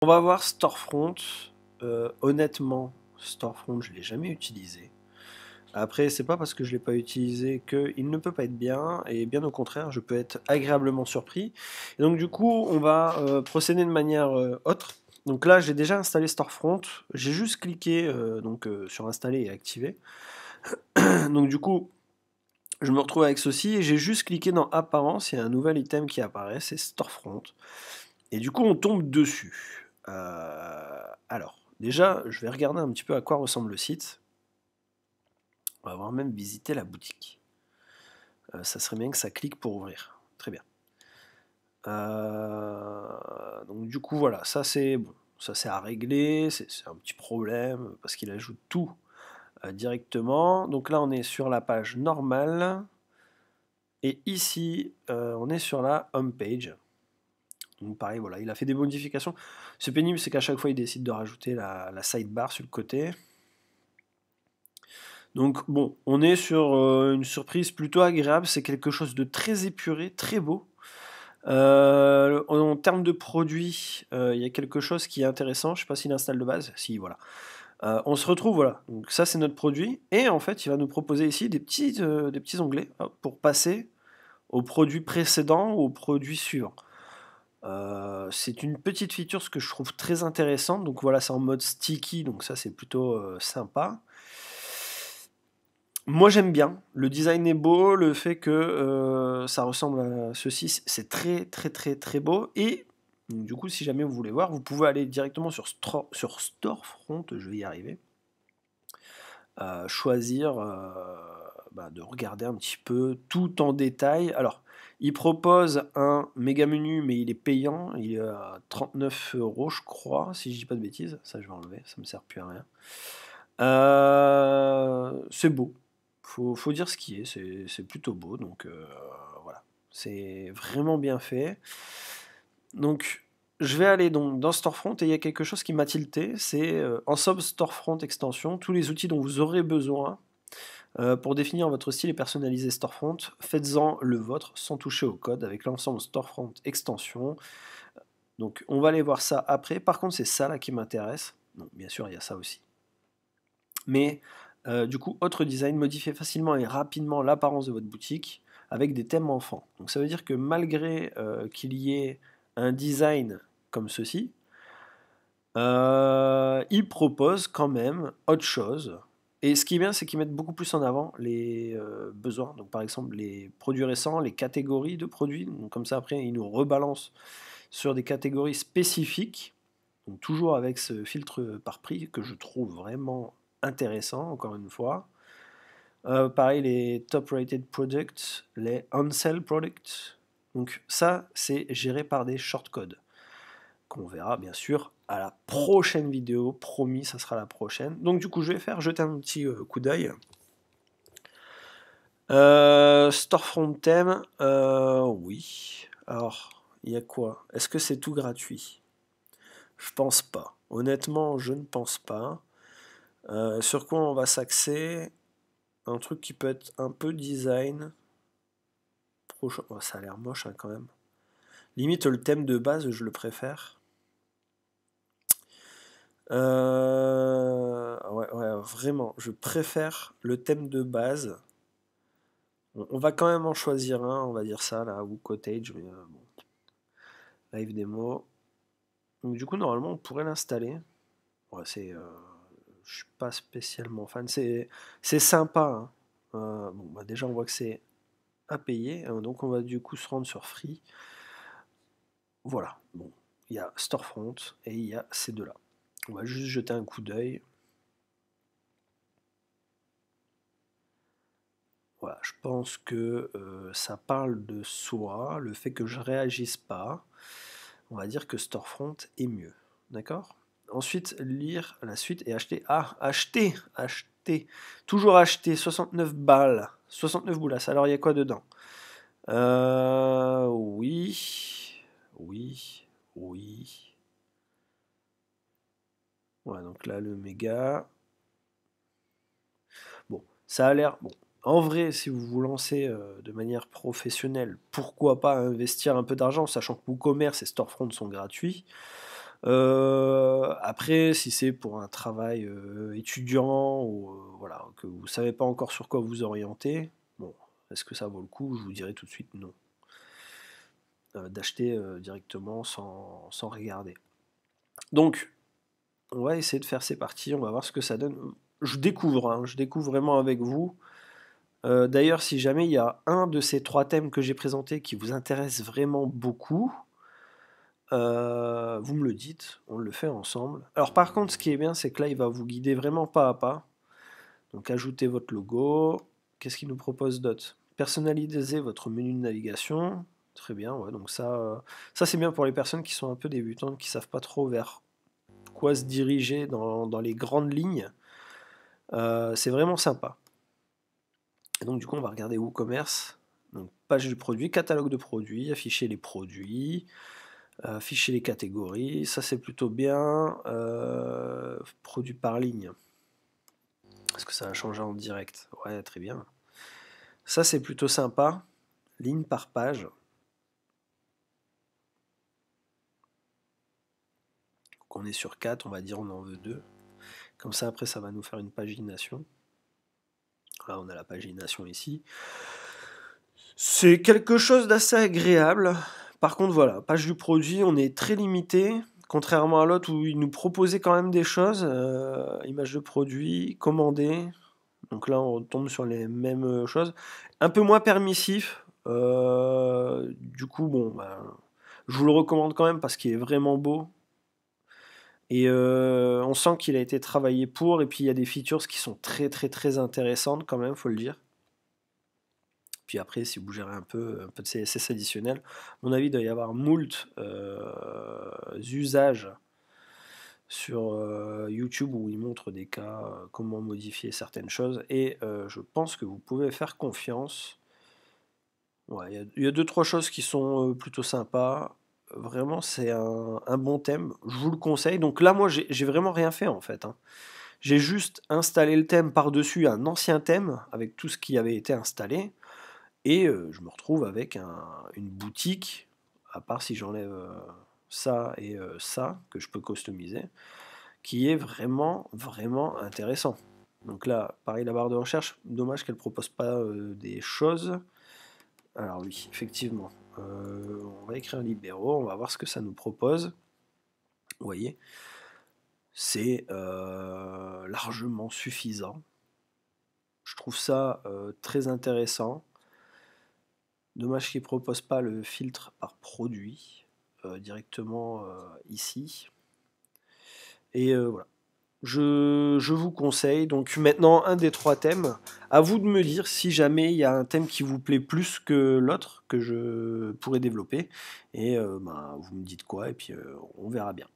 On va voir Storefront. Honnêtement, Storefront, je ne l'ai jamais utilisé. Après, c'est pas parce que je l'ai pas utilisé qu'il ne peut pas être bien, et bien au contraire, je peux être agréablement surpris. Et donc du coup, on va procéder de manière autre. Donc là, j'ai déjà installé Storefront. J'ai juste cliqué sur installer et activer. Donc du coup, je me retrouve avec ceci et j'ai juste cliqué dans Apparence. Il y a un nouvel item qui apparaît, c'est Storefront. Et du coup, on tombe dessus. Alors, déjà, je vais regarder un petit peu à quoi ressemble le site. On va voir même visiter la boutique. Ça serait bien que ça clique pour ouvrir. Très bien. Donc du coup, voilà, ça c'est bon. Ça c'est à régler, c'est un petit problème parce qu'il ajoute tout directement. Donc là, on est sur la page normale. Et ici, on est sur la home page. Donc pareil, voilà, il a fait des modifications. C'est pénible, c'est qu'à chaque fois, il décide de rajouter la sidebar sur le côté. Donc bon, on est sur une surprise plutôt agréable. C'est quelque chose de très épuré, très beau. En termes de produits, il y a quelque chose qui est intéressant. Je ne sais pas s'il installe de base. Si, voilà. On se retrouve, voilà. Donc ça, c'est notre produit. Et en fait, il va nous proposer ici des petits onglets pour passer au produit précédent ou au produit suivant. C'est une petite feature, ce que je trouve très intéressant. Donc voilà, c'est en mode sticky, donc ça c'est plutôt sympa. Moi j'aime bien, le design est beau, le fait que ça ressemble à ceci, c'est très très très très beau. Et donc, du coup, si jamais vous voulez voir, vous pouvez aller directement sur Storefront, je vais y arriver, choisir de regarder un petit peu tout en détail. Alors, il propose un méga menu, mais il est payant. Il est à 39 €, je crois, si je dis pas de bêtises. Ça, je vais enlever, ça me sert plus à rien. C'est beau. Faut dire ce qui est. C'est plutôt beau. Donc, voilà. C'est vraiment bien fait. Donc, je vais aller donc dans Storefront et il y a quelque chose qui m'a tilté. C'est en somme Storefront extension, tous les outils dont vous aurez besoin pour définir votre style et personnaliser Storefront, faites-en le vôtre sans toucher au code avec l'ensemble Storefront extension. Donc on va aller voir ça après. Par contre, c'est ça là qui m'intéresse. Donc bien sûr, il y a ça aussi. Mais du coup, autre design, modifiez facilement et rapidement l'apparence de votre boutique avec des thèmes enfants. Donc ça veut dire que malgré qu'il y ait un design comme ceci, il propose quand même autre chose. Et ce qui est bien, c'est qu'ils mettent beaucoup plus en avant les besoins. Donc, par exemple, les produits récents, les catégories de produits. Donc, comme ça, après, ils nous rebalancent sur des catégories spécifiques. Donc, toujours avec ce filtre par prix que je trouve vraiment intéressant, encore une fois. Pareil, les top rated products, les on-sale products. Donc, ça, c'est géré par des shortcodes qu'on verra bien sûr à la prochaine vidéo, promis, ça sera la prochaine. Donc du coup, je vais jeter un petit coup d'œil. Storefront thème, oui. Alors, il y a quoi? Est-ce que c'est tout gratuit? Je pense pas. Honnêtement, je ne pense pas. Sur quoi on va s'axer? Un truc qui peut être un peu design. Oh, ça a l'air moche hein, quand même. Limite, le thème de base, je le préfère. Ouais, vraiment, je préfère le thème de base. On va quand même en choisir un, on va dire ça, là, ou Cottage, mais bon. Live démo. Donc du coup, normalement, on pourrait l'installer. Ouais, je suis pas spécialement fan. C'est sympa, hein. Déjà, on voit que c'est à payer, hein, donc on va du coup se rendre sur Free. Voilà, bon, il y a Storefront et il y a ces deux-là. On va juste jeter un coup d'œil. Voilà, je pense que ça parle de soi, le fait que je réagisse pas. On va dire que Storefront est mieux. D'accord? Ensuite, lire la suite et acheter. Ah, acheter. Toujours acheter, 69 balles. 69 boulasses. Alors, il y a quoi dedans? Oui. Oui. Oui. Voilà, donc là, le méga. Bon, ça a l'air. Bon, en vrai, si vous vous lancez de manière professionnelle, pourquoi pas investir un peu d'argent, sachant que WooCommerce et Storefront sont gratuits. Après, si c'est pour un travail étudiant ou voilà, que vous savez pas encore sur quoi vous orienter, bon, est-ce que ça vaut le coup? Je vous dirai tout de suite non. D'acheter directement sans regarder. Donc, on va essayer de faire ces parties, on va voir ce que ça donne. Je découvre, hein, je découvre vraiment avec vous. D'ailleurs, si jamais il y a un de ces 3 thèmes que j'ai présentés qui vous intéresse vraiment beaucoup, vous me le dites, on le fait ensemble. Alors par contre, ce qui est bien, c'est que là, il va vous guider vraiment pas à pas. Donc ajoutez votre logo. Qu'est-ce qu'il nous propose d'autre? Personnalisez votre menu de navigation. Très bien, ouais, donc ça c'est bien pour les personnes qui sont un peu débutantes, qui savent pas trop vers quoi se diriger dans les grandes lignes. C'est vraiment sympa. Et donc du coup, on va regarder WooCommerce. Donc page du produit, catalogue de produits, afficher les produits, afficher les catégories. Ça c'est plutôt bien. Produits par ligne. Est-ce que ça va changer en direct? Ouais, très bien. Ça c'est plutôt sympa. Ligne par page. Donc on est sur 4, on va dire on en veut 2. Comme ça après ça va nous faire une pagination. Là on a la pagination ici. C'est quelque chose d'assez agréable. Par contre voilà, page du produit, on est très limité. Contrairement à l'autre où il nous proposait quand même des choses. Image de produit, commander. Donc là on tombe sur les mêmes choses. Un peu moins permissif. Du coup bon, bah, je vous le recommande quand même parce qu'il est vraiment beau. Et on sent qu'il a été travaillé pour, et puis il y a des features qui sont très très très intéressantes quand même, faut le dire. Puis après, si vous gérez un peu de CSS additionnel, à mon avis, il doit y avoir moult usages sur YouTube où ils montrent des cas, comment modifier certaines choses, et je pense que vous pouvez faire confiance. Ouais, il y a 2-3 choses qui sont plutôt sympas. Vraiment, c'est un bon thème. Je vous le conseille. Donc là, moi, j'ai vraiment rien fait en fait, hein. J'ai juste installé le thème par-dessus un ancien thème avec tout ce qui avait été installé. Et je me retrouve avec une boutique, à part si j'enlève ça et ça, que je peux customiser, qui est vraiment, vraiment intéressant. Donc là, pareil, la barre de recherche, dommage qu'elle ne propose pas des choses. Alors oui, effectivement, on va écrire libéraux, on va voir ce que ça nous propose. Vous voyez, c'est largement suffisant. Je trouve ça très intéressant. Dommage qu'ils ne proposent pas le filtre par produit directement ici. Et voilà. Je vous conseille, donc maintenant un des 3 thèmes, à vous de me dire si jamais il y a un thème qui vous plaît plus que l'autre, que je pourrais développer, et bah, vous me dites quoi, et puis on verra bien.